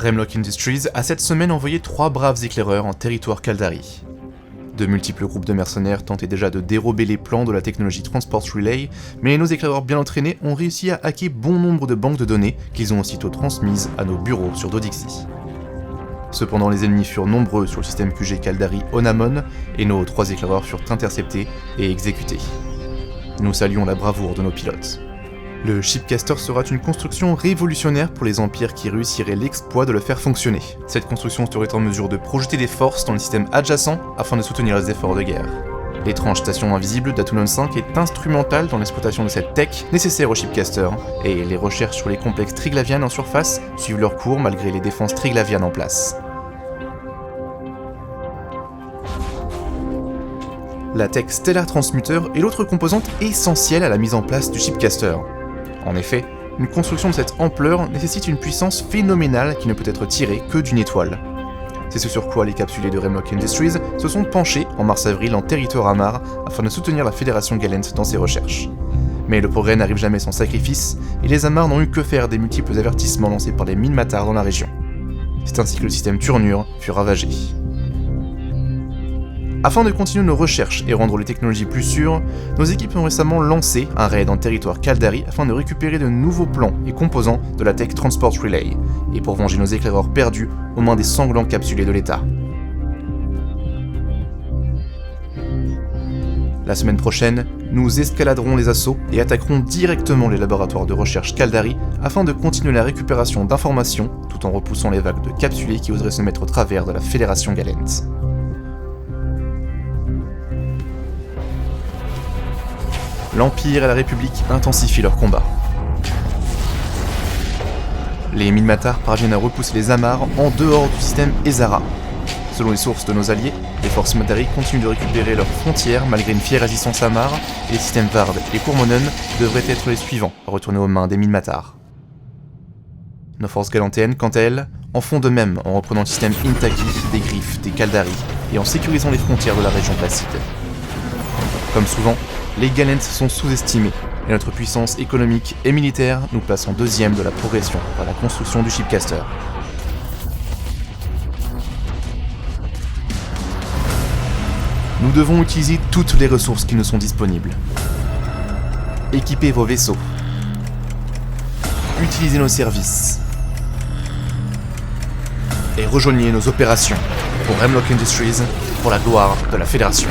Remlock Industries a cette semaine envoyé 3 braves éclaireurs en territoire Caldari. De multiples groupes de mercenaires tentaient déjà de dérober les plans de la technologie Transport Relay, mais nos éclaireurs bien entraînés ont réussi à hacker bon nombre de banques de données qu'ils ont aussitôt transmises à nos bureaux sur Dodixie. Cependant, les ennemis furent nombreux sur le système QG Caldari Onamon, et nos 3 éclaireurs furent interceptés et exécutés. Nous saluons la bravoure de nos pilotes. Le Shipcaster sera une construction révolutionnaire pour les empires qui réussiraient l'exploit de le faire fonctionner. Cette construction serait en mesure de projeter des forces dans le système adjacent afin de soutenir les efforts de guerre. L'étrange station invisible d'Atunon 5 est instrumentale dans l'exploitation de cette tech nécessaire au Shipcaster, et les recherches sur les complexes triglavianes en surface suivent leur cours malgré les défenses triglavianes en place. La tech Stellar Transmuter est l'autre composante essentielle à la mise en place du Shipcaster. En effet, une construction de cette ampleur nécessite une puissance phénoménale qui ne peut être tirée que d'une étoile. C'est ce sur quoi les capsulés de Remlock Industries se sont penchés en mars-avril en territoire Amar afin de soutenir la Fédération Galent dans ses recherches. Mais le progrès n'arrive jamais sans sacrifice, et les Amars n'ont eu que faire des multiples avertissements lancés par les Minmatar dans la région. C'est ainsi que le système Turnure fut ravagé. Afin de continuer nos recherches et rendre les technologies plus sûres, nos équipes ont récemment lancé un raid en territoire Caldari afin de récupérer de nouveaux plans et composants de la tech Transport Relay, et pour venger nos éclaireurs perdus aux mains des sanglants capsulés de l'État. La semaine prochaine, nous escaladerons les assauts et attaquerons directement les laboratoires de recherche Caldari afin de continuer la récupération d'informations tout en repoussant les vagues de capsulés qui oseraient se mettre au travers de la Fédération Galent. L'Empire et la République intensifient leur combat. Les Minmatar parviennent à repousser les Amars en dehors du système Ezara. Selon les sources de nos alliés, les forces Matari continuent de récupérer leurs frontières malgré une fière résistance Amar, et les systèmes Vard et Kurmonen devraient être les suivants à retourner aux mains des Minmatar. Nos forces galantéennes, quant à elles, en font de même en reprenant le système Intaki, des Griffes, des Caldari, et en sécurisant les frontières de la région Placide. Comme souvent, les Galents sont sous-estimés, et notre puissance économique et militaire nous place en deuxième de la progression par la construction du Shipcaster. Nous devons utiliser toutes les ressources qui nous sont disponibles. Équipez vos vaisseaux. Utilisez nos services. Et rejoignez nos opérations pour Remlock Industries, pour la gloire de la Fédération.